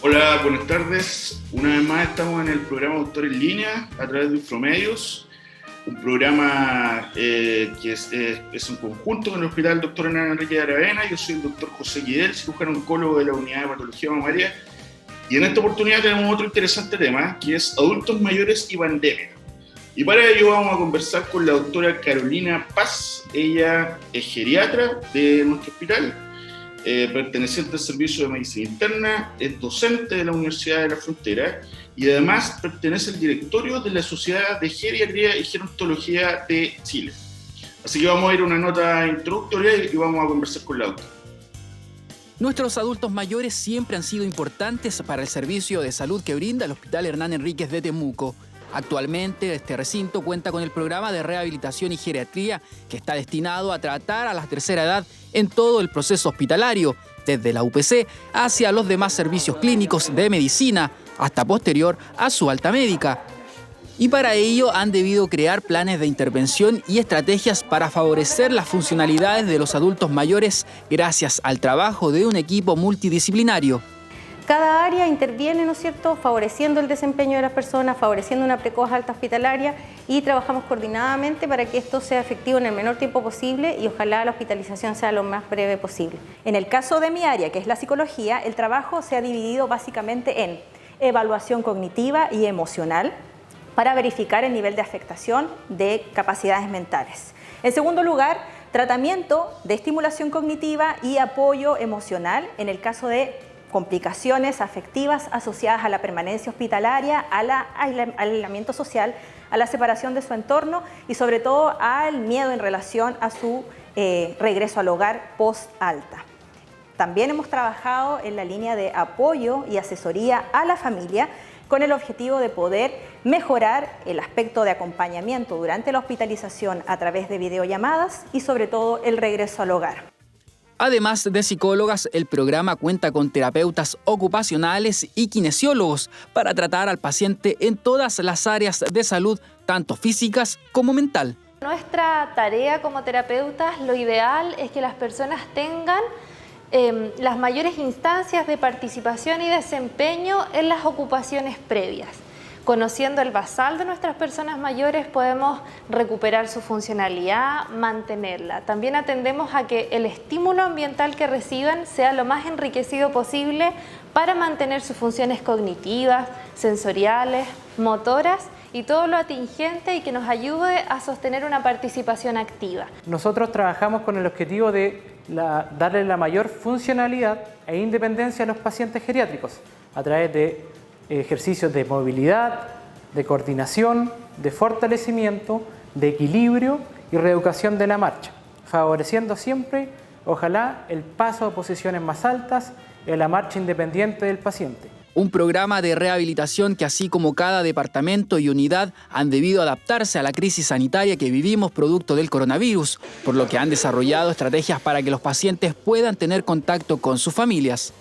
Hola, buenas tardes. Una vez más estamos en el programa Doctor en Línea a través de Infromedios, un programa que es un conjunto con el Hospital Dr. Hernán Enrique de Aravena. Yo soy el doctor José Guidel, cirujano oncólogo de la Unidad de Patología Mamaria, y en esta oportunidad tenemos otro interesante tema, que es adultos mayores y pandemia. Y para ello vamos a conversar con la doctora Carolina Paz. Ella es geriatra de nuestro hospital, perteneciente al Servicio de Medicina Interna, es docente de la Universidad de la Frontera y además pertenece al directorio de la Sociedad de Geriatría y Gerontología de Chile. Así que vamos a ir a una nota introductoria y vamos a conversar con la doctora. Nuestros adultos mayores siempre han sido importantes para el servicio de salud que brinda el Hospital Hernán Enríquez de Temuco. Actualmente, este recinto cuenta con el programa de rehabilitación y geriatría que está destinado a tratar a la tercera edad en todo el proceso hospitalario, desde la UPC hacia los demás servicios clínicos de medicina, hasta posterior a su alta médica. Y para ello han debido crear planes de intervención y estrategias para favorecer las funcionalidades de los adultos mayores gracias al trabajo de un equipo multidisciplinario. Cada área interviene, ¿no es cierto?, favoreciendo el desempeño de las personas, favoreciendo una precoz alta hospitalaria, y trabajamos coordinadamente para que esto sea efectivo en el menor tiempo posible y ojalá la hospitalización sea lo más breve posible. En el caso de mi área, que es la psicología, el trabajo se ha dividido básicamente en evaluación cognitiva y emocional para verificar el nivel de afectación de capacidades mentales. En segundo lugar, tratamiento de estimulación cognitiva y apoyo emocional en el caso de complicaciones afectivas asociadas a la permanencia hospitalaria, al aislamiento social, a la separación de su entorno y sobre todo al miedo en relación a su regreso al hogar post-alta. También hemos trabajado en la línea de apoyo y asesoría a la familia con el objetivo de poder mejorar el aspecto de acompañamiento durante la hospitalización a través de videollamadas y sobre todo el regreso al hogar. Además de psicólogas, el programa cuenta con terapeutas ocupacionales y kinesiólogos para tratar al paciente en todas las áreas de salud, tanto físicas como mental. Nuestra tarea como terapeutas, lo ideal es que las personas tengan las mayores instancias de participación y desempeño en las ocupaciones previas. Conociendo el basal de nuestras personas mayores podemos recuperar su funcionalidad, mantenerla. También atendemos a que el estímulo ambiental que reciban sea lo más enriquecido posible para mantener sus funciones cognitivas, sensoriales, motoras y todo lo atingente y que nos ayude a sostener una participación activa. Nosotros trabajamos con el objetivo de darle la mayor funcionalidad e independencia a los pacientes geriátricos a través de ejercicios de movilidad, de coordinación, de fortalecimiento, de equilibrio y reeducación de la marcha, favoreciendo siempre, ojalá, el paso a posiciones más altas en la marcha independiente del paciente. Un programa de rehabilitación que, así como cada departamento y unidad, han debido adaptarse a la crisis sanitaria que vivimos producto del coronavirus, por lo que han desarrollado estrategias para que los pacientes puedan tener contacto con sus familias.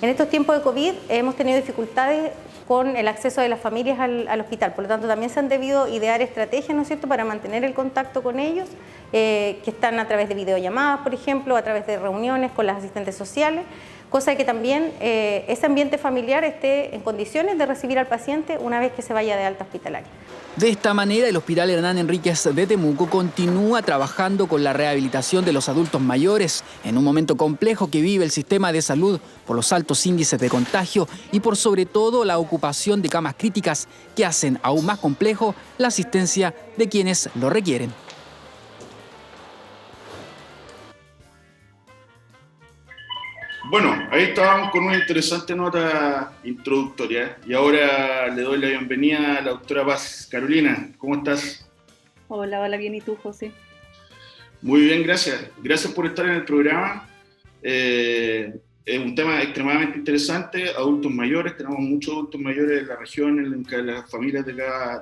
En estos tiempos de COVID hemos tenido dificultades con el acceso de las familias al hospital, por lo tanto también se han debido idear estrategias, ¿no es cierto?, para mantener el contacto con ellos, que están a través de videollamadas, por ejemplo, a través de reuniones con las asistentes sociales, cosa de que también ese ambiente familiar esté en condiciones de recibir al paciente una vez que se vaya de alta hospitalaria. De esta manera, el Hospital Hernán Enríquez de Temuco continúa trabajando con la rehabilitación de los adultos mayores en un momento complejo que vive el sistema de salud por los altos índices de contagio y por sobre todo la ocupación de camas críticas que hacen aún más complejo la asistencia de quienes lo requieren. Bueno, ahí estábamos con una interesante nota introductoria y ahora le doy la bienvenida a la doctora Paz. Carolina, ¿cómo estás? Hola, bien, ¿y tú, José? Muy bien, gracias. Gracias por estar en el programa. Es un tema extremadamente interesante, adultos mayores, tenemos muchos adultos mayores en la región, en las familias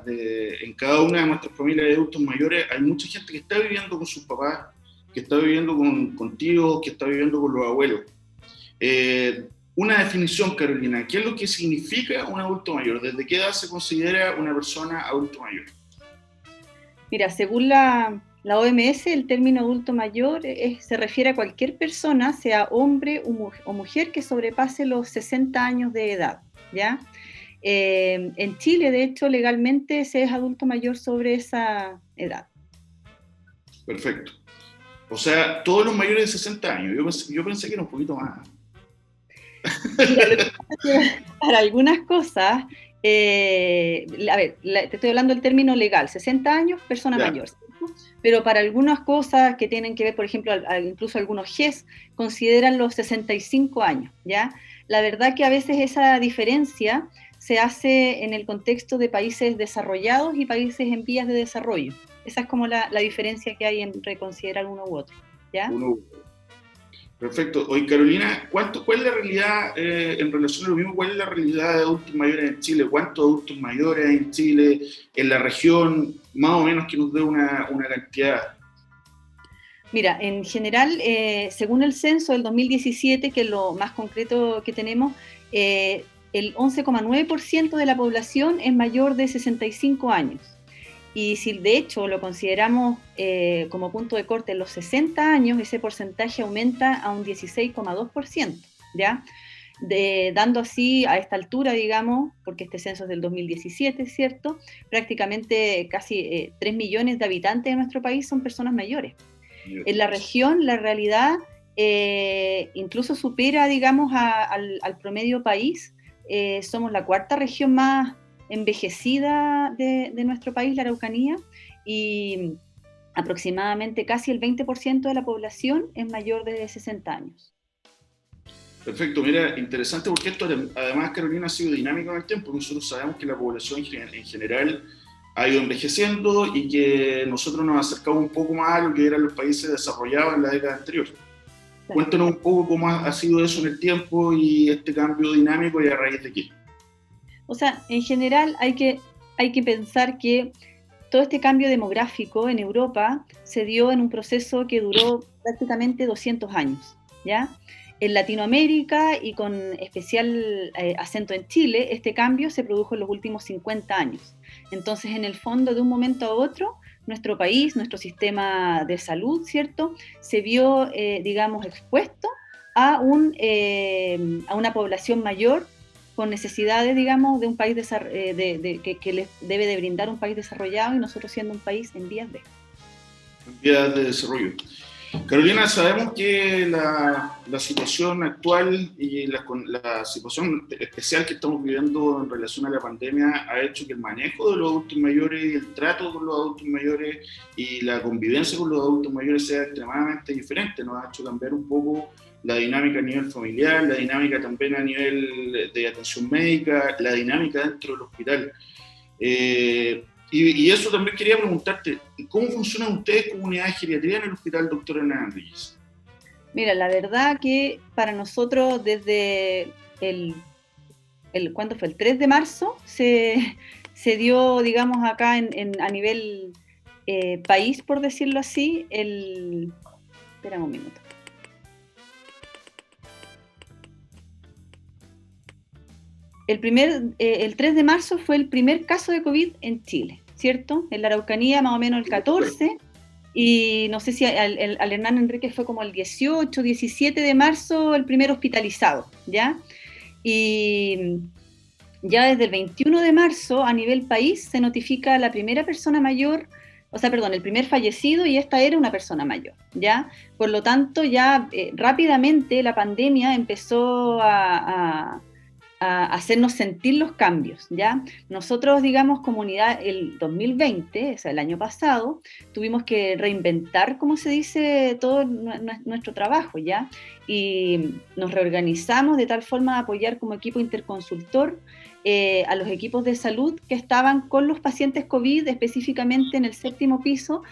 en cada una de nuestras familias de adultos mayores hay mucha gente que está viviendo con sus papás, que está viviendo con tíos, que está viviendo con los abuelos. Una definición, Carolina, ¿qué es lo que significa un adulto mayor? ¿Desde qué edad se considera una persona adulto mayor? Mira, según la La OMS, el término adulto mayor se refiere a cualquier persona, sea hombre o mujer, que sobrepase los 60 años de edad, ¿ya? En Chile, de hecho, legalmente se es adulto mayor sobre esa edad. Perfecto. O sea, todos los mayores de 60 años. Yo pensé que era un poquito más. Mira, para algunas cosas, a ver, te estoy hablando del término legal, 60 años, persona mayor, ¿cierto? Pero para algunas cosas que tienen que ver, por ejemplo, incluso algunos GES consideran los 65 años, ¿ya? La verdad que a veces esa diferencia se hace en el contexto de países desarrollados y países en vías de desarrollo. Esa es como la diferencia que hay en reconsiderar uno u otro, ¿ya? Perfecto. Oye, Carolina, ¿cuál es la realidad, en relación a lo mismo, cuál es la realidad de adultos mayores en Chile? ¿Cuántos adultos mayores hay en Chile, en la región? Más o menos que nos dé una cantidad. Mira, en general, según el censo del 2017, que es lo más concreto que tenemos, el 11,9% de la población es mayor de 65 años. Y si de hecho lo consideramos como punto de corte en los 60 años, ese porcentaje aumenta a un 16,2%, ¿ya? Dando así a esta altura, digamos, porque este censo es del 2017, ¿cierto? Prácticamente casi 3 millones de habitantes de nuestro país son personas mayores. En la región, la realidad incluso supera, digamos, al promedio país. Somos la cuarta región más envejecida de nuestro país, la Araucanía, y aproximadamente casi el 20% de la población es mayor de 60 años. Perfecto, mira, interesante porque esto además, Carolina, ha sido dinámico en el tiempo. Nosotros sabemos que la población en general ha ido envejeciendo y que nosotros nos acercamos un poco más a lo que eran los países desarrollados en la década anterior. Cuéntanos un poco cómo ha sido eso en el tiempo y este cambio dinámico y a raíz de qué. O sea, en general hay que pensar que todo este cambio demográfico en Europa se dio en un proceso que duró prácticamente 200 años, ¿ya? En Latinoamérica y con especial acento en Chile, este cambio se produjo en los últimos 50 años. Entonces, en el fondo, de un momento a otro, nuestro país, nuestro sistema de salud, ¿cierto?, se vio, digamos, expuesto a una población mayor con necesidades, digamos, de un país que les debe de brindar un país desarrollado, y nosotros siendo un país en vías de desarrollo. Carolina, sabemos que la situación actual y la situación especial que estamos viviendo en relación a la pandemia ha hecho que el manejo de los adultos mayores y el trato con los adultos mayores y la convivencia con los adultos mayores sea extremadamente diferente. Nos ha hecho cambiar un poco la dinámica a nivel familiar, la dinámica también a nivel de atención médica, la dinámica dentro del hospital. Y eso también quería preguntarte, ¿cómo funcionan ustedes como unidad de geriatría en el Hospital Dr. Hernán Enríquez? Mira, la verdad que para nosotros desde ¿cuándo fue? El 3 de marzo se dio, digamos, acá a nivel país, por decirlo así, espera un minuto. El 3 de marzo fue el primer caso de COVID en Chile, ¿cierto? En la Araucanía más o menos el 14, y no sé si al Hernán Enríquez fue como el 18, 17 de marzo el primer hospitalizado, ¿ya? Y ya desde el 21 de marzo a nivel país se notifica la primera persona mayor, el primer fallecido, y esta era una persona mayor, ¿ya? Por lo tanto, ya rápidamente la pandemia empezó a hacernos sentir los cambios, ¿ya? Nosotros, digamos, comunidad, el 2020, o sea, el año pasado, tuvimos que reinventar, como se dice, todo nuestro trabajo, ¿ya? Y nos reorganizamos de tal forma a apoyar como equipo interconsultor a los equipos de salud que estaban con los pacientes COVID, específicamente en el 7º piso,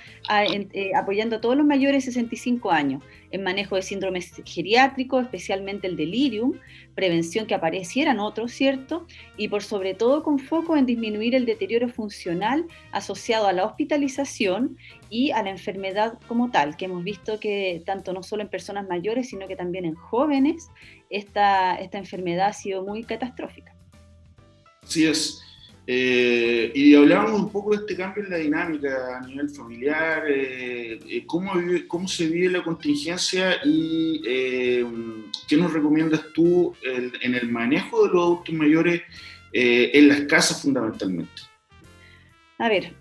apoyando a todos los mayores de 65 años, en manejo de síndromes geriátricos, especialmente el delirium, prevención que aparecieran otros, ¿cierto? Y por sobre todo con foco en disminuir el deterioro funcional asociado a la hospitalización y a la enfermedad como tal, que hemos visto que tanto no solo en personas mayores, sino que también en jóvenes, esta enfermedad ha sido muy catastrófica. Así es. Y hablábamos un poco de este cambio en la dinámica a nivel familiar, cómo se vive la contingencia y qué nos recomiendas tú en el manejo de los adultos mayores en las casas fundamentalmente. A ver,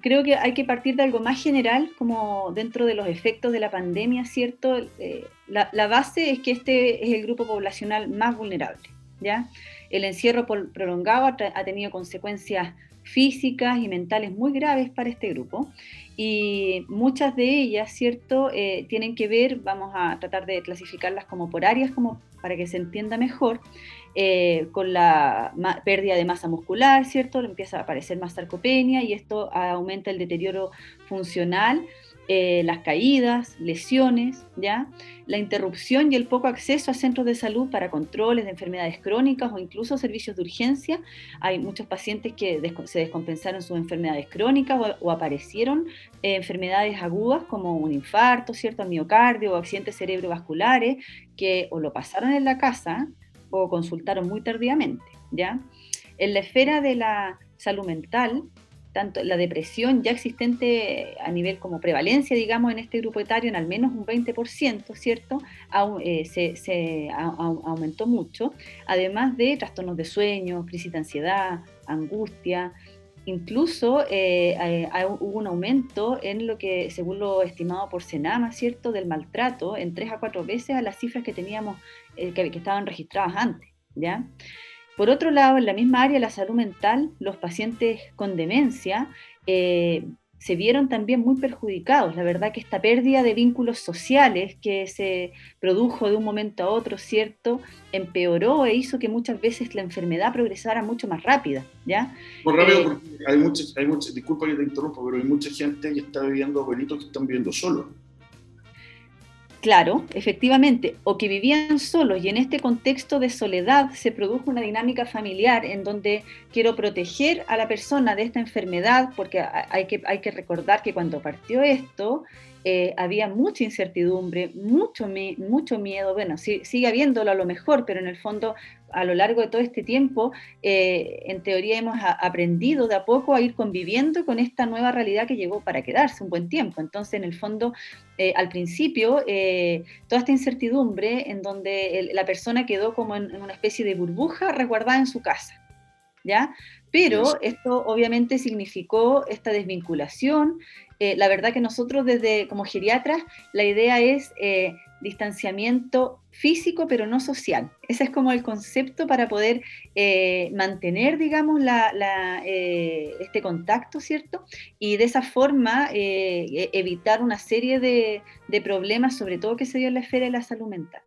creo que hay que partir de algo más general, como dentro de los efectos de la pandemia, ¿cierto? La base es que este es el grupo poblacional más vulnerable, ¿ya? El encierro prolongado ha tenido consecuencias físicas y mentales muy graves para este grupo, y muchas de ellas, ¿cierto?, tienen que ver, vamos a tratar de clasificarlas como por áreas, como para que se entienda mejor, con la pérdida de masa muscular, ¿cierto? Empieza a aparecer más sarcopenia y esto aumenta el deterioro funcional, las caídas, lesiones, ¿ya? La interrupción y el poco acceso a centros de salud para controles de enfermedades crónicas o incluso servicios de urgencia. Hay muchos pacientes que se descompensaron sus enfermedades crónicas o aparecieron enfermedades agudas como un infarto, ¿cierto?, miocardio o accidentes cerebrovasculares que o lo pasaron en la casa o consultaron muy tardíamente, ¿ya? En la esfera de la salud mental, tanto la depresión ya existente a nivel como prevalencia, digamos, en este grupo etario en al menos un 20%, ¿cierto? Aumentó mucho, además de trastornos de sueño, crisis de ansiedad, angustia. Incluso hubo un aumento en lo que, según lo estimado por Senama, ¿cierto?, del maltrato en 3 a 4 veces a las cifras que teníamos, que estaban registradas antes, ¿ya? Por otro lado, en la misma área de la salud mental, los pacientes con demencia se vieron también muy perjudicados. La verdad que esta pérdida de vínculos sociales que se produjo de un momento a otro, ¿cierto?, empeoró e hizo que muchas veces la enfermedad progresara mucho más rápida, ¿ya? Muy rápido, porque hay mucha, disculpa que te interrumpa, pero hay mucha gente que está viviendo, abuelitos que están viviendo solos. Claro, efectivamente, o que vivían solos, y en este contexto de soledad se produjo una dinámica familiar en donde quiero proteger a la persona de esta enfermedad, porque hay que recordar que cuando partió esto había mucha incertidumbre, mucho miedo. Bueno, sigue habiéndolo a lo mejor, pero en el fondo a lo largo de todo este tiempo, en teoría hemos aprendido de a poco a ir conviviendo con esta nueva realidad que llegó para quedarse un buen tiempo. Entonces, en el fondo, al principio, toda esta incertidumbre en donde la persona quedó como en una especie de burbuja resguardada en su casa, ¿ya? Pero esto obviamente significó esta desvinculación. La verdad que nosotros como geriatras, la idea es distanciamiento físico pero no social. Ese es como el concepto para poder mantener, digamos, este contacto, ¿cierto? Y de esa forma evitar una serie de problemas, sobre todo que se dio en la esfera de la salud mental.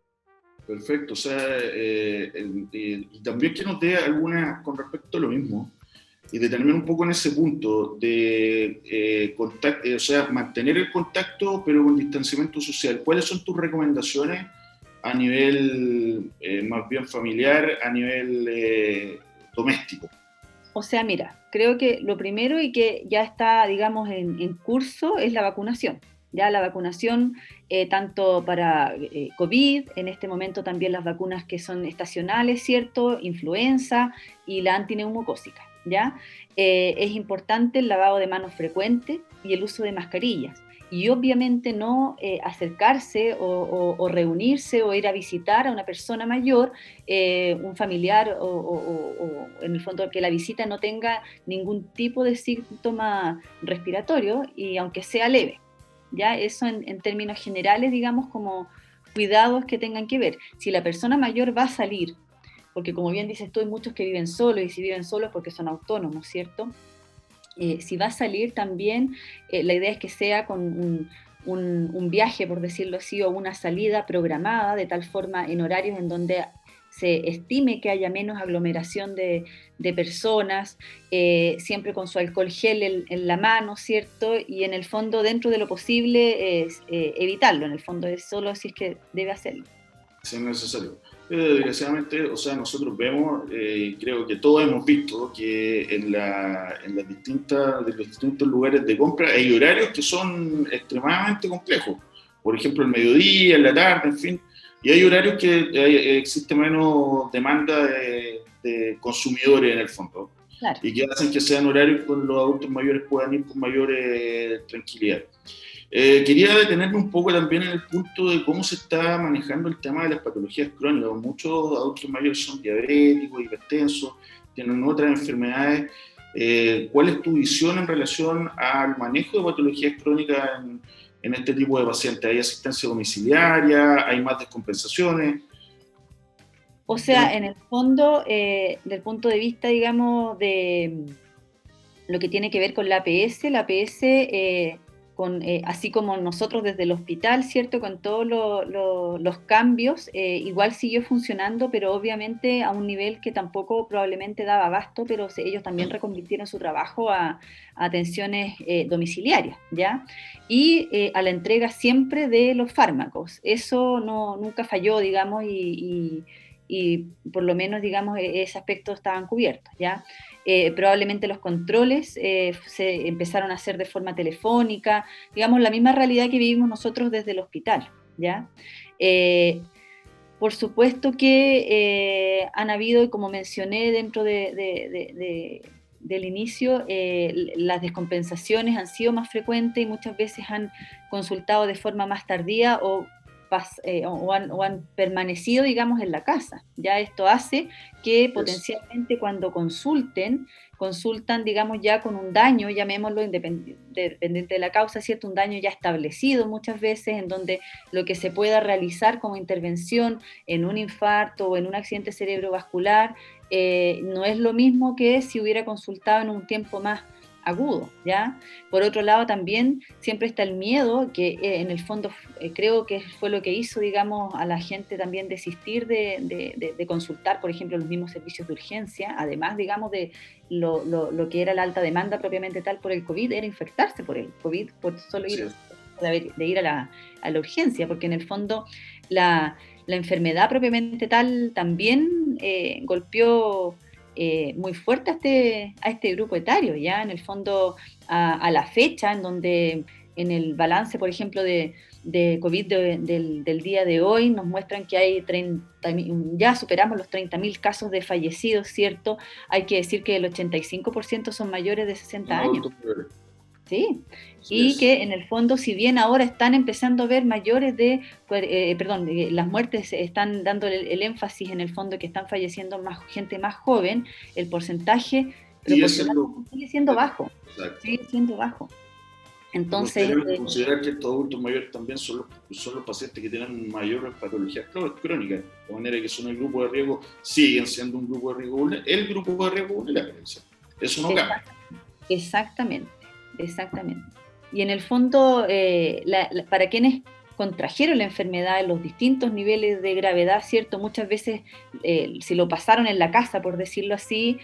Perfecto, o sea, y también que nos dé alguna con respecto a lo mismo, y determinar un poco en ese punto de contacto, o sea, mantener el contacto pero con distanciamiento social. ¿Cuáles son tus recomendaciones a nivel más bien familiar, a nivel doméstico? O sea, mira, creo que lo primero y que ya está, digamos, en curso es la vacunación. Ya la vacunación tanto para COVID, en este momento también las vacunas que son estacionales, ¿cierto? Influenza y la antineumocócica, ¿ya? Es importante el lavado de manos frecuente y el uso de mascarillas. Y obviamente no acercarse o reunirse o ir a visitar a una persona mayor, un familiar o en el fondo que la visita no tenga ningún tipo de síntoma respiratorio y aunque sea leve. Ya eso en términos generales, digamos, como cuidados que tengan que ver. Si la persona mayor va a salir, porque como bien dices tú, hay muchos que viven solos, y si viven solos es porque son autónomos, ¿cierto? Si va a salir también, la idea es que sea con un viaje, por decirlo así, o una salida programada, de tal forma en horarios en donde se estime que haya menos aglomeración de personas, siempre con su alcohol gel en la mano, ¿cierto? Y en el fondo, dentro de lo posible, es evitarlo. En el fondo es solo si es que debe hacerlo. Si es necesario. Desgraciadamente, o sea, nosotros vemos, creo que todos hemos visto que en los distintos lugares de compra hay horarios que son extremadamente complejos. Por ejemplo, el mediodía, en la tarde, en fin. Y hay horarios que existe menos demanda de consumidores en el fondo. Claro. y que hacen que sean horarios donde los adultos mayores puedan ir con mayor tranquilidad. Quería detenerme un poco también en el punto de cómo se está manejando el tema de las patologías crónicas. Muchos adultos mayores son diabéticos, hipertensos, tienen otras enfermedades. ¿Cuál es tu visión en relación al manejo de patologías crónicas en este tipo de pacientes? ¿Hay asistencia domiciliaria? ¿Hay más descompensaciones? O sea, en el fondo, del punto de vista, digamos, de lo que tiene que ver con la APS, así como nosotros desde el hospital, ¿cierto? Con todos los cambios, igual siguió funcionando, pero obviamente a un nivel que tampoco probablemente daba abasto, pero ellos también reconvirtieron su trabajo a atenciones domiciliarias, ¿ya? Y a la entrega siempre de los fármacos. Eso nunca falló, digamos, y por lo menos, digamos, ese aspecto estaban cubiertos, ¿ya? Probablemente los controles se empezaron a hacer de forma telefónica, digamos, la misma realidad que vivimos nosotros desde el hospital, ¿ya? Por supuesto que han habido, y como mencioné dentro del inicio, las descompensaciones han sido más frecuentes y muchas veces han consultado de forma más tardía o han permanecido, digamos, en la casa. Ya esto hace que potencialmente cuando consultan, digamos, ya con un daño, llamémoslo independiente de la causa, ¿cierto? Un daño ya establecido muchas veces, en donde lo que se pueda realizar como intervención en un infarto o en un accidente cerebrovascular no es lo mismo que si hubiera consultado en un tiempo más agudo, ¿ya? Por otro lado, también siempre está el miedo, que en el fondo creo que fue lo que hizo, digamos, a la gente también desistir de consultar, por ejemplo, los mismos servicios de urgencia, además, digamos, de lo que era la alta demanda propiamente tal por el COVID, era infectarse por el COVID, por solo ir a la urgencia, porque en el fondo la enfermedad propiamente tal también golpeó muy fuerte a este grupo etario, ya en el fondo a la fecha en donde en el balance, por ejemplo, de COVID del día de hoy nos muestran que hay ya superamos los 30.000 casos de fallecidos, ¿cierto? Hay que decir que el 85% son mayores de 60 años. Sí, y que en el fondo, si bien ahora están empezando a ver mayores las muertes están dando el énfasis en el fondo que están falleciendo más gente más joven, el porcentaje proporcionalmente sigue siendo bajo. Exacto. Sigue siendo bajo. Entonces, tenemos que considerar que estos adultos mayores también son los pacientes que tienen mayores patologías crónicas, de manera que son el grupo de riesgo, siguen siendo un grupo de riesgo vulnerable, el grupo de riesgo vulnerable. Eso no cambia. Exactamente. Y en el fondo, para quienes contrajeron la enfermedad en los distintos niveles de gravedad, ¿cierto? Muchas veces, si lo pasaron en la casa, por decirlo así,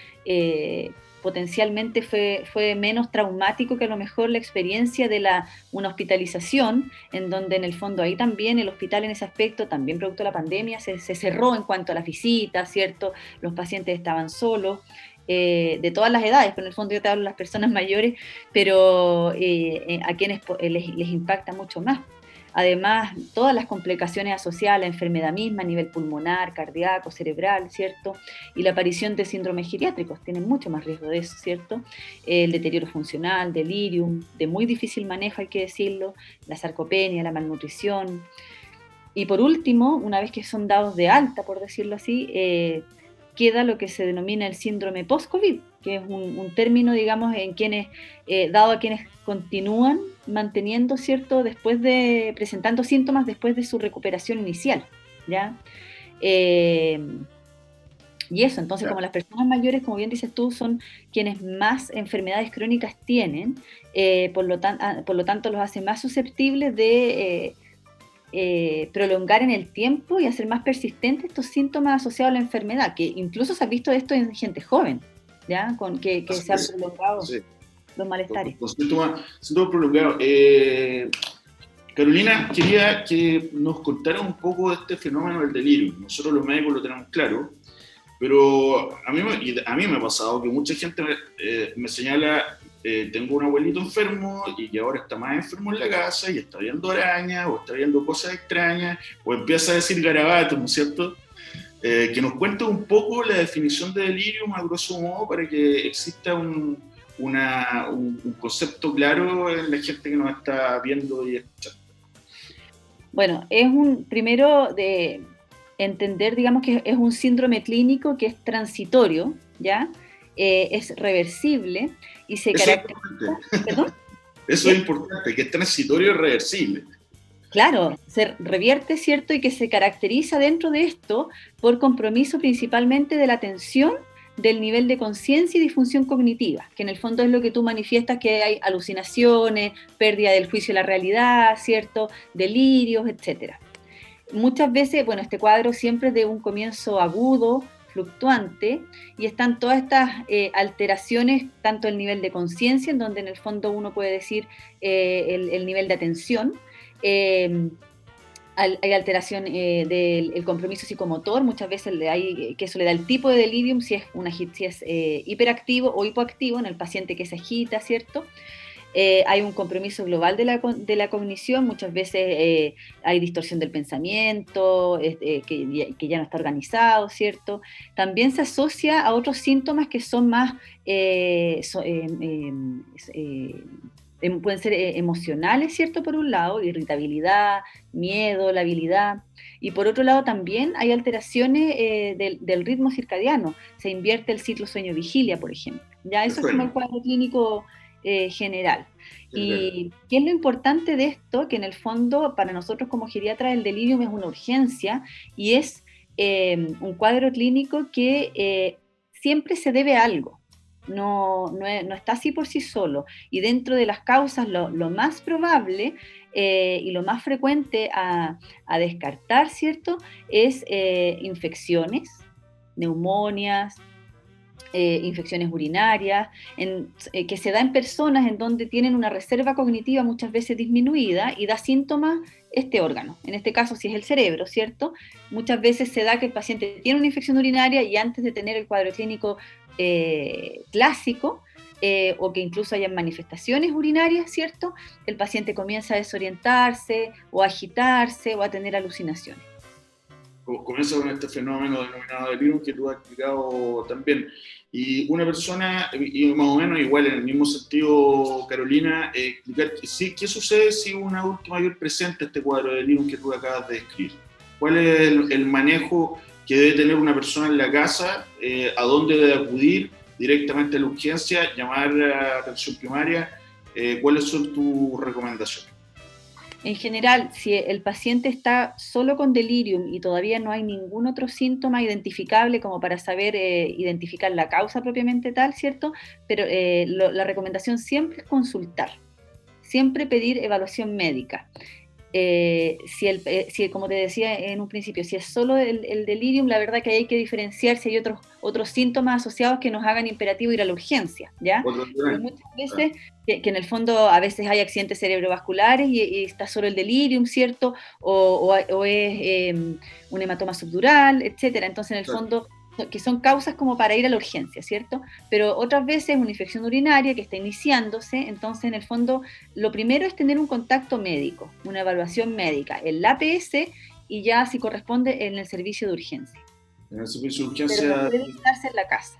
potencialmente fue menos traumático que a lo mejor la experiencia de una hospitalización, en donde en el fondo ahí también el hospital en ese aspecto, también producto de la pandemia, se cerró en cuanto a las visitas, ¿cierto? Los pacientes estaban solos. De todas las edades, pero en el fondo yo te hablo de las personas mayores, pero a quienes les impacta mucho más. Además, todas las complicaciones asociadas a la enfermedad misma, a nivel pulmonar, cardíaco, cerebral, ¿cierto? Y la aparición de síndromes geriátricos, tienen mucho más riesgo de eso, ¿cierto? El deterioro funcional, delirium, de muy difícil manejo, hay que decirlo, la sarcopenia, la malnutrición. Y por último, una vez que son dados de alta, por decirlo así, queda lo que se denomina el síndrome post-COVID, que es un término, digamos, en quienes, dado a quienes continúan manteniendo, ¿cierto?, presentando síntomas después de su recuperación inicial, ¿ya? Y eso, entonces, como las personas mayores, como bien dices tú, son quienes más enfermedades crónicas tienen, por lo tanto los hace más susceptibles de prolongar en el tiempo y hacer más persistentes estos síntomas asociados a la enfermedad, que incluso se ha visto esto en gente joven, ¿ya? Que se han prolongado los malestares. Con síntomas prolongados. Carolina, quería que nos contara un poco de este fenómeno del delirio. Nosotros los médicos lo tenemos claro, pero a mí me ha pasado que mucha gente me señala, tengo un abuelito enfermo y que ahora está más enfermo en la casa y está viendo arañas o está viendo cosas extrañas o empieza a decir garabatos, ¿no es cierto? que nos cuente un poco la definición de delirium a grosso modo para que exista un concepto claro en la gente que nos está viendo y escuchando. Bueno, primero de entender, digamos, que es un síndrome clínico que es transitorio, ¿ya? Es reversible y se caracteriza... ¿Perdón? Eso es importante, que es transitorio y reversible. Claro, se revierte, ¿cierto? Y que se caracteriza dentro de esto por compromiso principalmente de la atención, del nivel de conciencia y disfunción cognitiva, que en el fondo es lo que tú manifiestas, que hay alucinaciones, pérdida del juicio de la realidad, ¿cierto? Delirios, etc. Muchas veces, bueno, este cuadro siempre es de un comienzo agudo, fluctuante, y están todas estas alteraciones, tanto el nivel de conciencia, en donde en el fondo uno puede decir el nivel de atención, hay alteración del compromiso psicomotor, muchas veces que eso le da el tipo de delirium, si es hiperactivo o hipoactivo en el paciente que se agita, ¿cierto? Hay un compromiso global de la cognición, muchas veces hay distorsión del pensamiento, que ya no está organizado, ¿cierto? También se asocia a otros síntomas que son más... pueden ser emocionales, ¿cierto? Por un lado, irritabilidad, miedo, labilidad, y por otro lado también hay alteraciones del ritmo circadiano, se invierte el ciclo sueño-vigilia, por ejemplo. Ya eso es como el cuadro clínico general. Y ¿qué es lo importante de esto? Que en el fondo, para nosotros como geriatras, el delirium es una urgencia y es un cuadro clínico que siempre se debe a algo. No está así por sí solo, y dentro de las causas lo más probable y lo más frecuente a descartar, ¿cierto? Es infecciones, neumonias, infecciones urinarias, que se da en personas en donde tienen una reserva cognitiva muchas veces disminuida y da síntomas este órgano, en este caso si es el cerebro, ¿cierto? Muchas veces se da que el paciente tiene una infección urinaria y antes de tener el cuadro clínico clásico, o que incluso hayan manifestaciones urinarias, ¿cierto? El paciente comienza a desorientarse o a agitarse o a tener alucinaciones. Comienza con este fenómeno denominado delirium que tú has explicado también. Y una persona, y más o menos igual en el mismo sentido, Carolina, explicar qué sucede si un adulto mayor presenta este cuadro de delirium que tú acabas de describir. ¿Cuál es el manejo que debe tener una persona en la casa? ¿A dónde debe acudir? Directamente a la urgencia, llamar a atención primaria. ¿Cuáles son tus recomendaciones? En general, si el paciente está solo con delirium y todavía no hay ningún otro síntoma identificable como para saber identificar la causa propiamente tal, ¿cierto? Pero la recomendación siempre es consultar, siempre pedir evaluación médica. Si como te decía en un principio, si es solo el delirium, la verdad que hay que diferenciar si hay otros síntomas asociados que nos hagan imperativo ir a la urgencia, ¿ya? Pero muchas veces, que en el fondo a veces hay accidentes cerebrovasculares y está solo el delirium, ¿cierto? O es un hematoma subdural, etcétera. Entonces, en el fondo, que son causas como para ir a la urgencia, ¿cierto? Pero otras veces una infección urinaria que está iniciándose, entonces en el fondo lo primero es tener un contacto médico, una evaluación médica, el APS y ya si corresponde en el servicio de urgencia. En el servicio de urgencia... Pero no puede quedarse en la casa.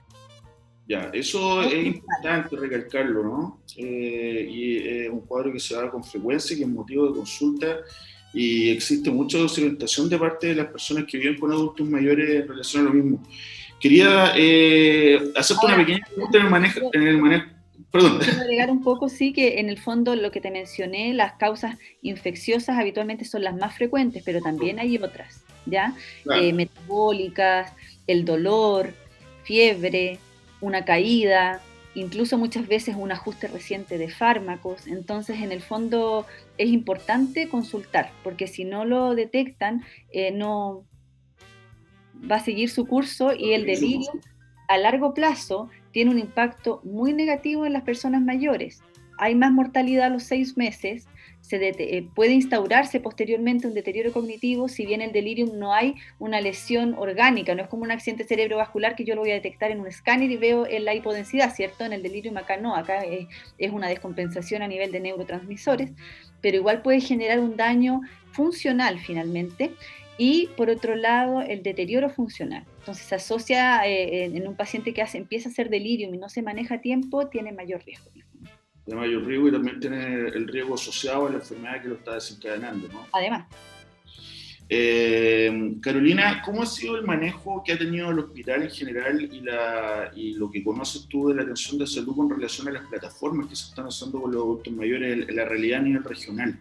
Ya, eso es importante recalcarlo, ¿no? Y es un cuadro que se da con frecuencia, que es motivo de consulta, y existe mucha desorientación de parte de las personas que viven con adultos mayores en relación a lo mismo. Quería hacerte una pequeña pregunta en el manejo. Perdón. Quiero agregar un poco, sí, que en el fondo lo que te mencioné, las causas infecciosas habitualmente son las más frecuentes, pero también hay otras, ¿ya? Claro. Metabólicas, el dolor, fiebre, una caída, incluso muchas veces un ajuste reciente de fármacos. Entonces, en el fondo es importante consultar, porque si no lo detectan, no va a seguir su curso y el delirio a largo plazo tiene un impacto muy negativo en las personas mayores. Hay más mortalidad a los 6 meses, puede instaurarse posteriormente un deterioro cognitivo, si bien el delirium no hay una lesión orgánica, no es como un accidente cerebrovascular que yo lo voy a detectar en un escáner y veo en la hipodensidad, ¿cierto? En el delirium acá no, acá es una descompensación a nivel de neurotransmisores, pero igual puede generar un daño funcional finalmente, y por otro lado el deterioro funcional. Entonces se asocia en un paciente que empieza a hacer delirium y no se maneja a tiempo, tiene mayor riesgo. Tiene mayor riesgo y también tiene el riesgo asociado a la enfermedad que lo está desencadenando, ¿no? Además. Carolina, ¿cómo ha sido el manejo que ha tenido el hospital en general y lo que conoces tú de la atención de salud con relación a las plataformas que se están usando con los adultos mayores en la realidad a nivel regional?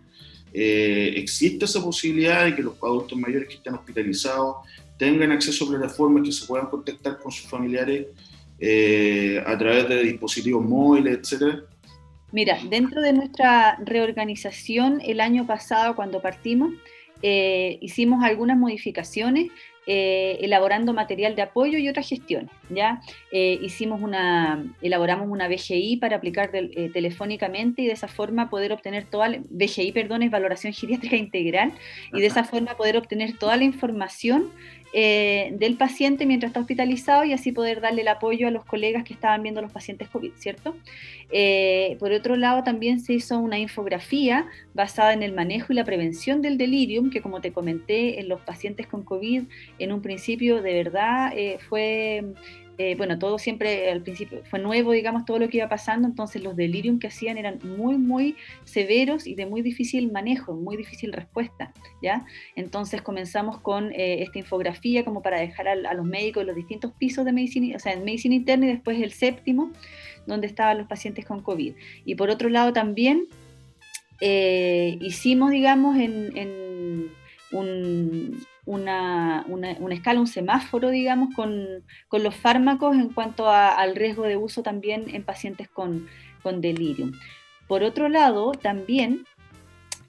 ¿Existe esa posibilidad de que los adultos mayores que están hospitalizados tengan acceso a plataformas que se puedan contactar con sus familiares a través de dispositivos móviles, etcétera? Mira, dentro de nuestra reorganización el año pasado cuando partimos, hicimos algunas modificaciones elaborando material de apoyo y otras gestiones, ¿ya? Elaboramos una BGI para aplicar telefónicamente y de esa forma poder obtener BGI, es valoración geriátrica integral, y de esa forma poder obtener toda la información del paciente mientras está hospitalizado y así poder darle el apoyo a los colegas que estaban viendo los pacientes COVID, ¿cierto? Por otro lado, también se hizo una infografía basada en el manejo y la prevención del delirium, que como te comenté, en los pacientes con COVID, en un principio de verdad fue... todo siempre al principio fue nuevo, digamos, todo lo que iba pasando, entonces los delirium que hacían eran muy, muy severos y de muy difícil manejo, muy difícil respuesta, ¿ya? Entonces comenzamos con esta infografía como para dejar a los médicos de los distintos pisos de medicina, o sea, en medicina interna y después el séptimo, donde estaban los pacientes con COVID. Y por otro lado también hicimos, digamos, una escala, un semáforo, digamos, con los fármacos en cuanto al riesgo de uso también en pacientes con delirium. Por otro lado, también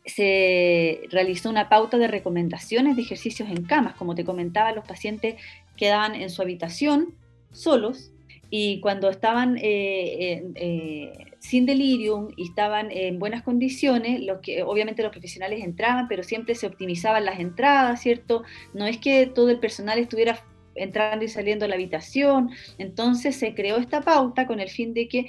se realizó una pauta de recomendaciones de ejercicios en camas. Como te comentaba, los pacientes quedaban en su habitación solos, y cuando estaban sin delirium y estaban en buenas condiciones, obviamente los profesionales entraban, pero siempre se optimizaban las entradas, ¿cierto? No es que todo el personal estuviera entrando y saliendo de la habitación. Entonces se creó esta pauta con el fin de que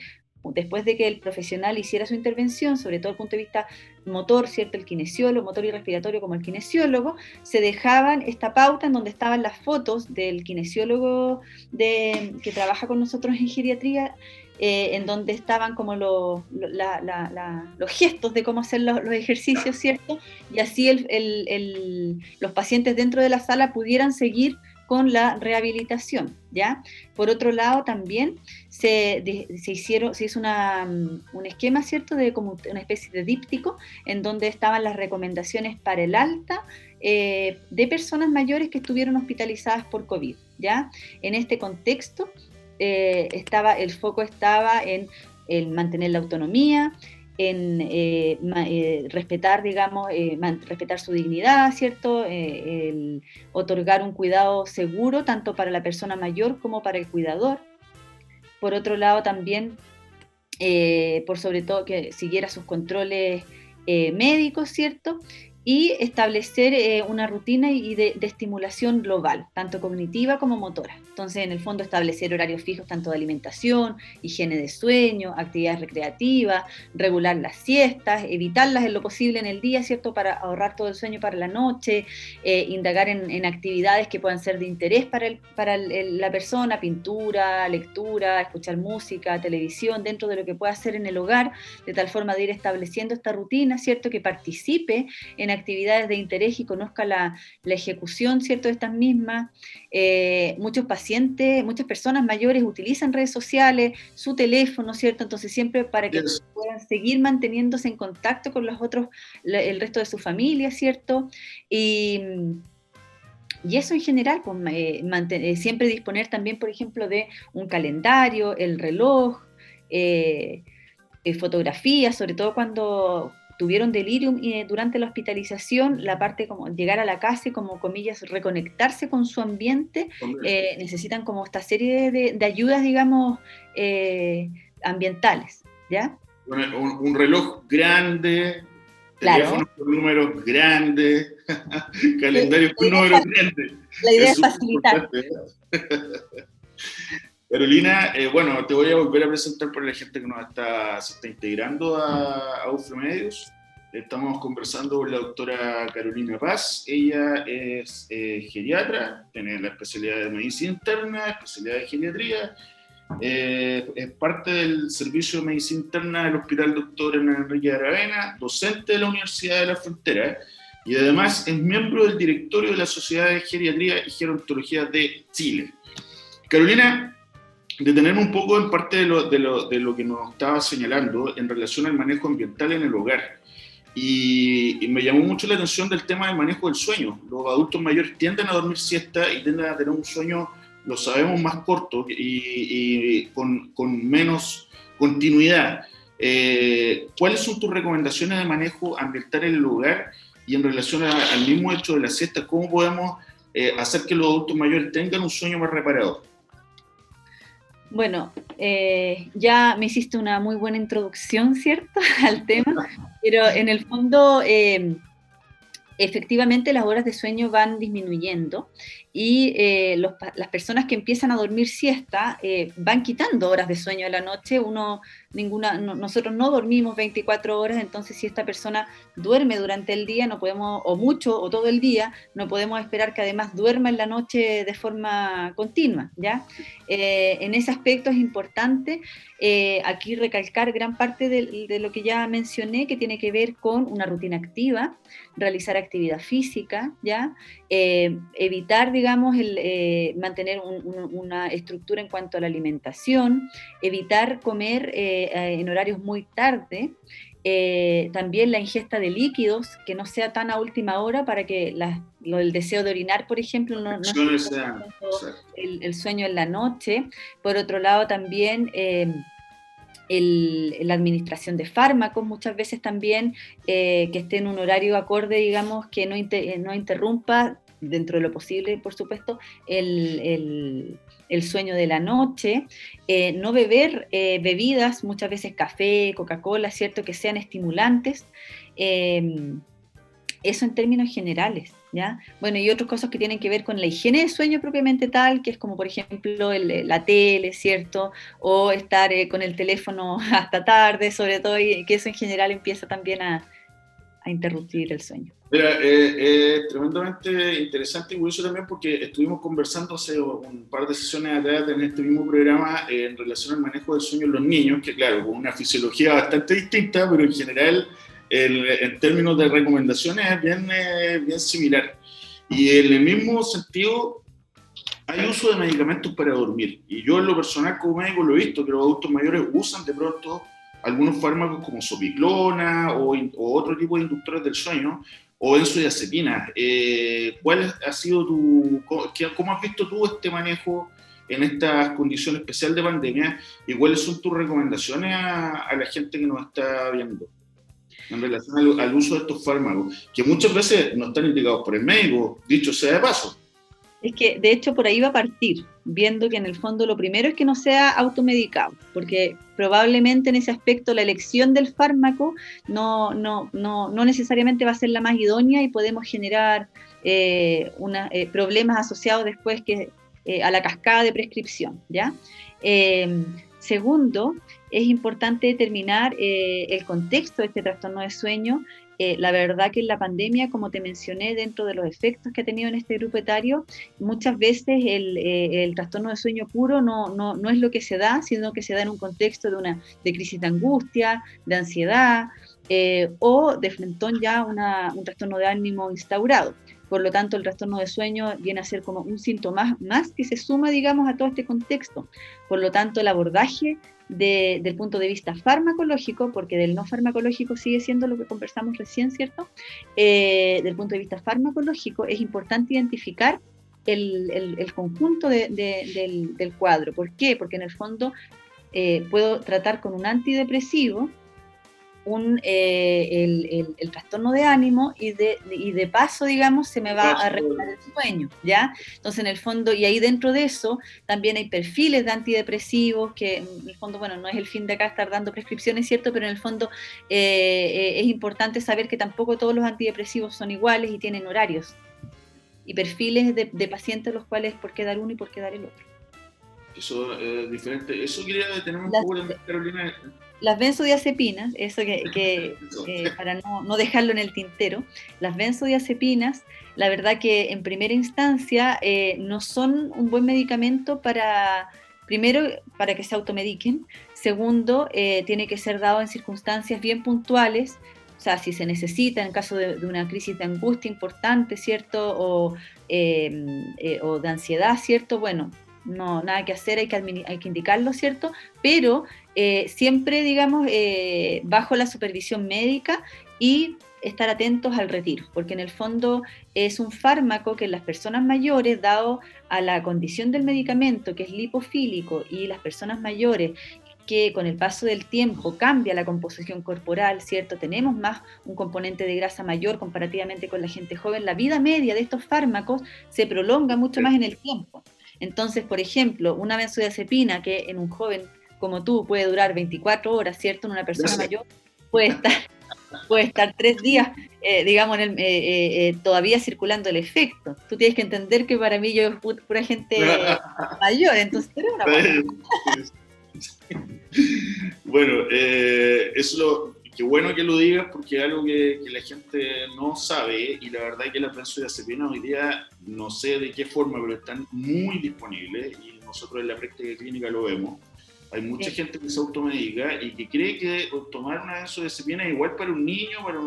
después de que el profesional hiciera su intervención, sobre todo desde el punto de vista motor, ¿cierto? El kinesiólogo, motor y respiratorio como el kinesiólogo, se dejaban esta pauta en donde estaban las fotos del kinesiólogo que trabaja con nosotros en geriatría, en donde estaban como los gestos de cómo hacer los ejercicios, ¿cierto? Y así los pacientes dentro de la sala pudieran seguir con la rehabilitación, ¿ya? Por otro lado, también se hizo un esquema, ¿cierto?, de como una especie de díptico, en donde estaban las recomendaciones para el alta de personas mayores que estuvieron hospitalizadas por COVID, ¿ya? En este contexto, el foco estaba en el mantener la autonomía, en respetar, digamos, respetar su dignidad, ¿cierto? El otorgar un cuidado seguro tanto para la persona mayor como para el cuidador. Por otro lado, también, por sobre todo, que siguiera sus controles médicos, ¿cierto? Y establecer una rutina de estimulación global, tanto cognitiva como motora. Entonces, en el fondo, establecer horarios fijos tanto de alimentación, higiene de sueño, actividades recreativas, regular las siestas, evitarlas en lo posible en el día, ¿cierto?, para ahorrar todo el sueño para la noche, indagar en actividades que puedan ser de interés para la persona, pintura, lectura, escuchar música, televisión, dentro de lo que pueda hacer en el hogar, de tal forma de ir estableciendo esta rutina, ¿cierto?, que participe en actividades de interés y conozca la ejecución, ¿cierto?, de estas mismas. Muchas personas mayores utilizan redes sociales, su teléfono, ¿cierto? Entonces siempre para que puedan seguir manteniéndose en contacto con los otros, el resto de su familia, ¿cierto? Y eso en general, pues, siempre disponer también, por ejemplo, de un calendario, el reloj, fotografías, sobre todo cuando tuvieron delirium y durante la hospitalización, la parte como llegar a la casa y como comillas reconectarse con su ambiente, necesitan como esta serie de ayudas, digamos, ambientales, ¿ya? Bueno, un reloj grande, claro, teléfonos con números grandes, calendarios con números grandes. La idea es facilitar. Carolina, bueno, te voy a volver a presentar por la gente que se está integrando a UFRO Medios. Estamos conversando con la doctora Carolina Paz. Ella es geriatra, tiene la especialidad de medicina interna, especialidad de geriatría. Es parte del servicio de medicina interna del Hospital Dr. Hernán Enrique de Aravena, docente de la Universidad de la Frontera, y además es miembro del directorio de la Sociedad de Geriatría y Gerontología de Chile. Carolina, detenerme un poco en parte de lo que nos estaba señalando en relación al manejo ambiental en el hogar. Y me llamó mucho la atención del tema del manejo del sueño. Los adultos mayores tienden a dormir siesta y tienden a tener un sueño, lo sabemos, más corto y con menos continuidad. ¿Cuáles son tus recomendaciones de manejo ambiental en el hogar y en relación al mismo hecho de la siesta? ¿Cómo podemos hacer que los adultos mayores tengan un sueño más reparador? Bueno, ya me hiciste una muy buena introducción, ¿cierto?, al tema, pero en el fondo, efectivamente las horas de sueño van disminuyendo y las personas que empiezan a dormir siesta van quitando horas de sueño a la noche. Nosotros no dormimos 24 horas, entonces si esta persona duerme durante el día, no podemos, o mucho o todo el día, no podemos esperar que además duerma en la noche de forma continua, ¿ya? En ese aspecto es importante aquí recalcar gran parte de lo que ya mencioné, que tiene que ver con una rutina activa, realizar actividad física, ¿ya? Evitar, digamos, mantener una estructura en cuanto a la alimentación, evitar comer en horarios muy tarde, también la ingesta de líquidos, que no sea tan a última hora para que el deseo de orinar, por ejemplo, no el sueño en la noche. Por otro lado, también la administración de fármacos, muchas veces también que esté en un horario acorde, digamos, que no interrumpa, dentro de lo posible, por supuesto, el sueño de la noche. No beber bebidas, muchas veces café, Coca-Cola, ¿cierto?, que sean estimulantes. Eso en términos generales, ¿ya? Bueno, y otras cosas que tienen que ver con la higiene de sueño propiamente tal, que es como, por ejemplo, la tele, ¿cierto?, o estar con el teléfono hasta tarde, sobre todo, y que eso en general empieza también a interrumpir el sueño. Mira, tremendamente interesante y curioso también, porque estuvimos conversando hace un par de sesiones atrás en este mismo programa en relación al manejo del sueño en los niños, que claro, con una fisiología bastante distinta, pero en general en términos de recomendaciones es bien similar. Y en el mismo sentido, hay uso de medicamentos para dormir. Y yo en lo personal como médico lo he visto, que los adultos mayores usan de pronto algunos fármacos como sopiclona o otro tipo de inductores del sueño, o benzodiazepina. ¿Cuál ha sido cómo has visto tú este manejo en estas condiciones especiales de pandemia, y cuáles son tus recomendaciones a la gente que nos está viendo en relación al uso de estos fármacos, que muchas veces no están indicados por el médico, dicho sea de paso? Es que, de hecho, por ahí va a partir, viendo que en el fondo lo primero es que no sea automedicado, porque probablemente en ese aspecto la elección del fármaco no necesariamente va a ser la más idónea y podemos generar problemas asociados después a la cascada de prescripción, ¿ya? Segundo, es importante determinar el contexto de este trastorno de sueño. La verdad que en la pandemia, como te mencioné, dentro de los efectos que ha tenido en este grupo etario, muchas veces el trastorno de sueño puro no es lo que se da, sino que se da en un contexto de crisis de angustia, de ansiedad, o de frentón ya un trastorno de ánimo instaurado. Por lo tanto, el trastorno de sueño viene a ser como un síntoma más que se suma, digamos, a todo este contexto. Por lo tanto, el abordaje del punto de vista farmacológico, porque del no farmacológico sigue siendo lo que conversamos recién, ¿cierto? Del punto de vista farmacológico es importante identificar el conjunto del cuadro. ¿Por qué? Porque en el fondo puedo tratar con un antidepresivo el trastorno de ánimo y de paso, digamos, se me va a regular el sueño, ¿ya? Entonces, en el fondo, y ahí dentro de eso, también hay perfiles de antidepresivos, que en el fondo, bueno, no es el fin de acá estar dando prescripciones, ¿cierto? Pero en el fondo es importante saber que tampoco todos los antidepresivos son iguales y tienen horarios y perfiles de pacientes los cuales por qué dar uno y por qué dar el otro. Eso es diferente. Eso quería detenerme un poco también, Carolina. Las benzodiazepinas, eso para no dejarlo en el tintero, las benzodiazepinas, la verdad que en primera instancia no son un buen medicamento primero, para que se automediquen, segundo, tiene que ser dado en circunstancias bien puntuales, o sea, si se necesita en caso de una crisis de angustia importante, ¿cierto? O de ansiedad, ¿cierto? Bueno, no, nada que hacer, hay que indicarlo, ¿cierto? Pero siempre, digamos, bajo la supervisión médica y estar atentos al retiro, porque en el fondo es un fármaco que en las personas mayores, dado a la condición del medicamento, que es lipofílico, y las personas mayores, que con el paso del tiempo cambia la composición corporal, ¿cierto? Tenemos más un componente de grasa mayor comparativamente con la gente joven. La vida media de estos fármacos se prolonga mucho más en el tiempo. Entonces, por ejemplo, una benzodiazepina que en un joven como tú puede durar 24 horas, ¿cierto? En una persona mayor puede estar 3 días, digamos, todavía circulando el efecto. Tú tienes que entender que para mí yo es pura gente mayor, entonces eres una Bueno, qué bueno que lo digas, porque es algo que la gente no sabe, y la verdad es que las benzodiazepinas hoy día no sé de qué forma, pero están muy disponibles, y nosotros en la práctica clínica lo vemos. Hay mucha gente que se automedica y que cree que tomar una benzodiazepina es igual para un niño, para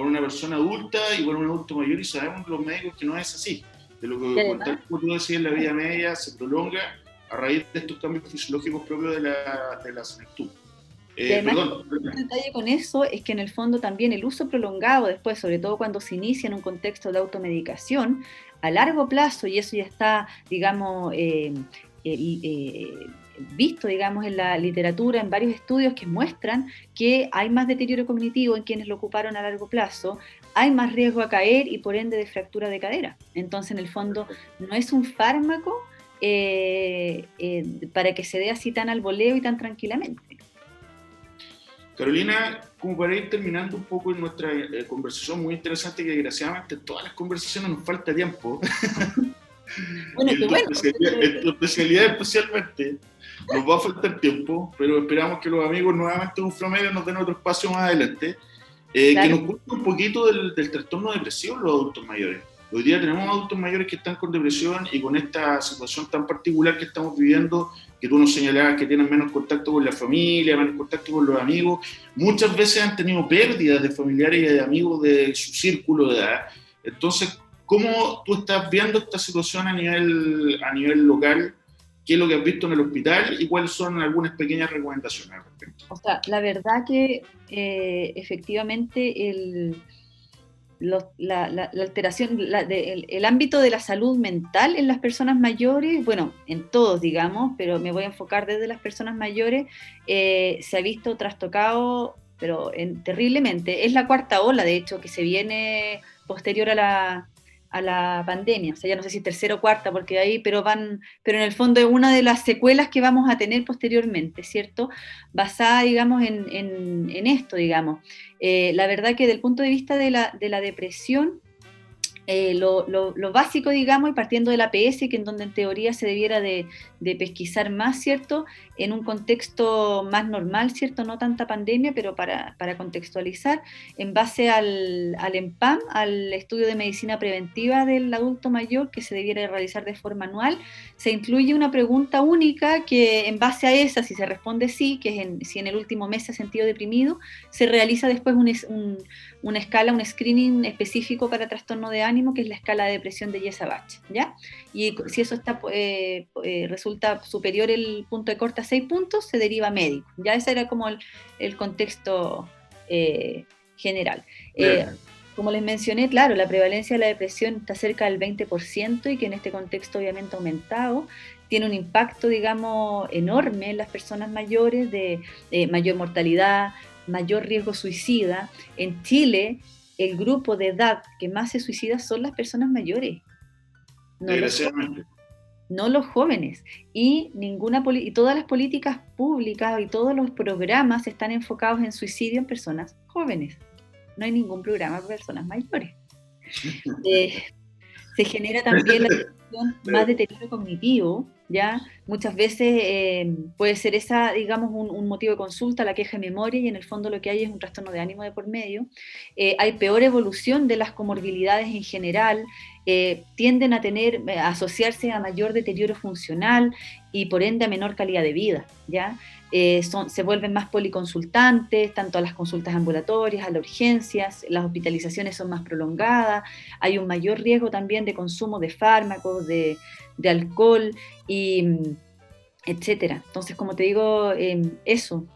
una persona adulta y para un adulto mayor, y sabemos los médicos que no es así. De lo que, tal como tú decías, la vida media se prolonga a raíz de estos cambios fisiológicos propios de la senectud. Un detalle con eso es que en el fondo también el uso prolongado después, sobre todo cuando se inicia en un contexto de automedicación, a largo plazo, y eso ya está, digamos, visto, digamos, en la literatura, en varios estudios que muestran que hay más deterioro cognitivo en quienes lo ocuparon a largo plazo, hay más riesgo a caer y por ende de fractura de cadera. Entonces, en el fondo, no es un fármaco para que se dé así tan al voleo y tan tranquilamente. Carolina, como para ir terminando un poco en nuestra conversación muy interesante, que desgraciadamente en todas las conversaciones nos falta tiempo. Bueno, en tu especialidad especialmente nos va a faltar tiempo, pero esperamos que los amigos nuevamente de UFROMEDIOS nos den otro espacio más adelante, claro, que nos cuente un poquito del trastorno depresivo en los adultos mayores. Hoy día tenemos adultos mayores que están con depresión y con esta situación tan particular que estamos viviendo, que tú nos señalabas que tienen menos contacto con la familia, menos contacto con los amigos. Muchas veces han tenido pérdidas de familiares y de amigos de su círculo de edad. Entonces, ¿cómo tú estás viendo esta situación a nivel local? ¿Qué es lo que has visto en el hospital y cuáles son algunas pequeñas recomendaciones al respecto? O sea, la verdad que efectivamente la alteración, el ámbito de la salud mental en las personas mayores, bueno, en todos, digamos, pero me voy a enfocar desde las personas mayores, se ha visto trastocado, pero terriblemente. Es la cuarta ola, de hecho, que se viene posterior a la pandemia, o sea, ya no sé si tercera o cuarta, porque ahí, pero en el fondo es una de las secuelas que vamos a tener posteriormente, ¿cierto? Basada, digamos, en esto, digamos. La verdad que desde el punto de vista de la depresión, lo básico, digamos, y partiendo del APS, que en donde en teoría se debiera de pesquisar más, ¿cierto? En un contexto más normal, ¿cierto? No tanta pandemia, pero para contextualizar, en base al EMPAM, al estudio de medicina preventiva del adulto mayor, que se debiera realizar de forma anual, se incluye una pregunta única que en base a esa, si se responde sí, que es si en el último mes se ha sentido deprimido, se realiza después una escala, un screening específico para trastorno de ánimo, que es la escala de depresión de Yesabach, ¿ya? Y si eso resulta superior el punto de corte a 6 puntos, se deriva a médico, ¿ya? Ese era como el contexto general. Como les mencioné, claro, la prevalencia de la depresión está cerca del 20% y que en este contexto obviamente ha aumentado. Tiene un impacto, digamos, enorme en las personas mayores, de mayor mortalidad, mayor riesgo suicida. En Chile, el grupo de edad que más se suicida son las personas mayores, no los jóvenes. Y todas las políticas públicas y todos los programas están enfocados en suicidio en personas jóvenes. No hay ningún programa para personas mayores. Se genera también más deterioro cognitivo, ¿ya? Muchas veces puede ser esa, digamos, un motivo de consulta, la queja de memoria, y en el fondo lo que hay es un trastorno de ánimo de por medio. Hay peor evolución de las comorbilidades en general, tienden a a asociarse a mayor deterioro funcional y por ende a menor calidad de vida, ¿ya? Se vuelven más policonsultantes, tanto a las consultas ambulatorias, a las urgencias, las hospitalizaciones son más prolongadas, hay un mayor riesgo también de consumo de fármacos, de alcohol, y etcétera. Entonces, como te digo, eso,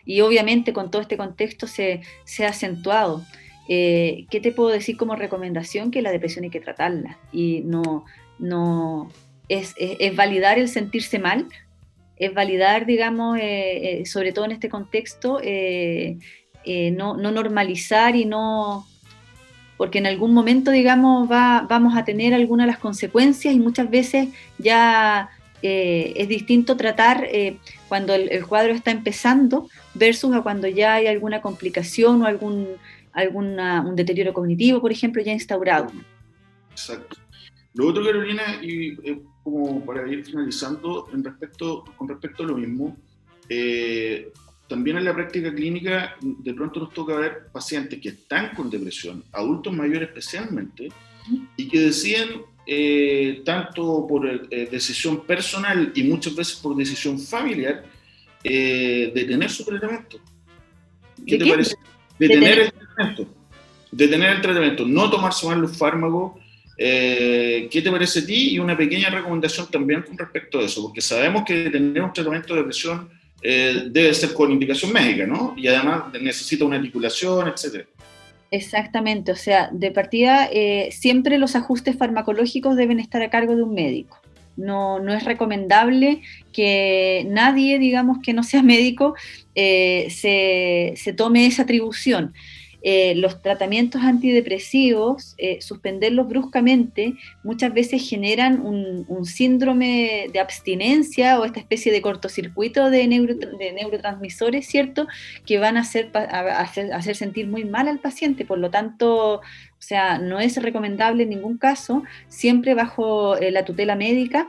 y obviamente con todo este contexto se ha acentuado. ¿Qué te puedo decir como recomendación? Que la depresión hay que tratarla, y es validar el sentirse mal, es validar, digamos, sobre todo en este contexto, no normalizar y no... porque en algún momento, digamos, vamos a tener algunas de las consecuencias, y muchas veces ya es distinto tratar cuando el cuadro está empezando versus a cuando ya hay alguna complicación o un deterioro cognitivo, por ejemplo, ya instaurado. Exacto. Lo otro, Carolina, y como para ir finalizando, con respecto a lo mismo, también en la práctica clínica de pronto nos toca ver pacientes que están con depresión, adultos mayores especialmente, y que deciden, tanto por decisión personal y muchas veces por decisión familiar, detener su tratamiento. ¿Qué te parece? Detener el tratamiento, no tomarse más los fármacos. ¿Qué te parece a ti? Y una pequeña recomendación también con respecto a eso, porque sabemos que tener un tratamiento de depresión debe ser con indicación médica, ¿no? Y además necesita una articulación, etc. Exactamente, o sea, de partida siempre los ajustes farmacológicos deben estar a cargo de un médico. No es recomendable que nadie, digamos, que no sea médico, se tome esa atribución. Los tratamientos antidepresivos, suspenderlos bruscamente, muchas veces generan un síndrome de abstinencia o esta especie de cortocircuito de neurotransmisores, ¿cierto?, que van a hacer sentir muy mal al paciente. Por lo tanto, o sea, no es recomendable en ningún caso, siempre bajo la tutela médica,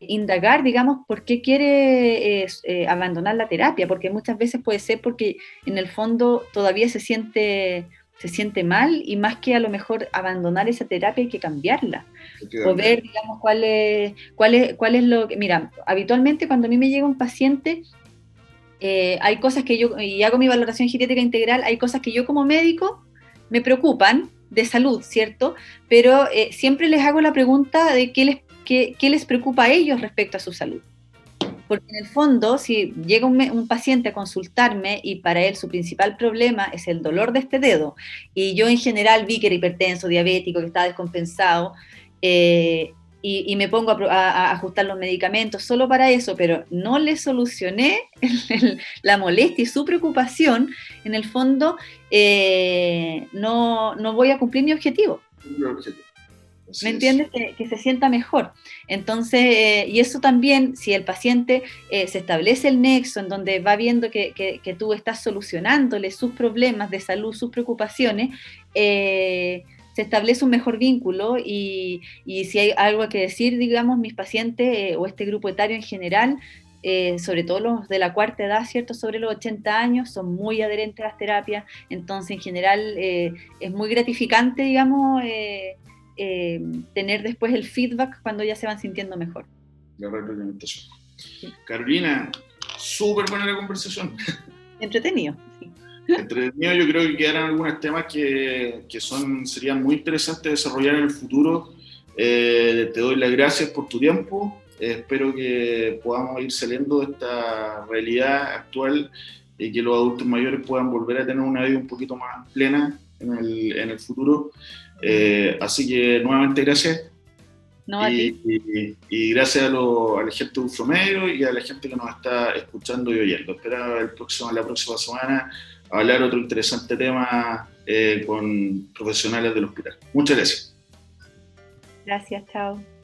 indagar, digamos, por qué quiere abandonar la terapia, porque muchas veces puede ser porque en el fondo todavía se siente mal, y más que a lo mejor abandonar esa terapia hay que cambiarla, o ver, digamos, cuál es lo que... Mira, habitualmente cuando a mí me llega un paciente, hay cosas que y hago mi valoración geriátrica integral, hay cosas que yo como médico me preocupan de salud, ¿cierto? Pero siempre les hago la pregunta de qué les preocupa a ellos respecto a su salud. Porque en el fondo, si llega un paciente a consultarme y para él su principal problema es el dolor de este dedo, y yo en general vi que era hipertenso, diabético, que estaba descompensado, y me pongo a ajustar los medicamentos solo para eso, pero no le solucioné la molestia y su preocupación, en el fondo no voy a cumplir mi objetivo. ¿Me entiendes? Que se sienta mejor. Entonces, y eso también, si el paciente se establece el nexo en donde va viendo que tú estás solucionándole sus problemas de salud, sus preocupaciones, se establece un mejor vínculo, y si hay algo que decir, digamos, mis pacientes o este grupo etario en general, sobre todo los de la cuarta edad, ¿cierto?, sobre los 80 años, son muy adherentes a las terapias. Entonces, en general, es muy gratificante, digamos, tener después el feedback cuando ya se van sintiendo mejor. La retroalimentación. Sí. Carolina, súper buena la conversación. Entretenido. Sí. Entretenido, yo creo que quedarán algunos temas que serían muy interesantes desarrollar en el futuro. Te doy las gracias por tu tiempo. Espero que podamos ir saliendo de esta realidad actual y que los adultos mayores puedan volver a tener una vida un poquito más plena en el futuro. Así que nuevamente gracias. No, a ti. Y gracias a la gente de Ufromedio y a la gente que nos está escuchando y oyendo. Espero la próxima semana hablar otro interesante tema con profesionales del hospital. Muchas gracias. Gracias, chao.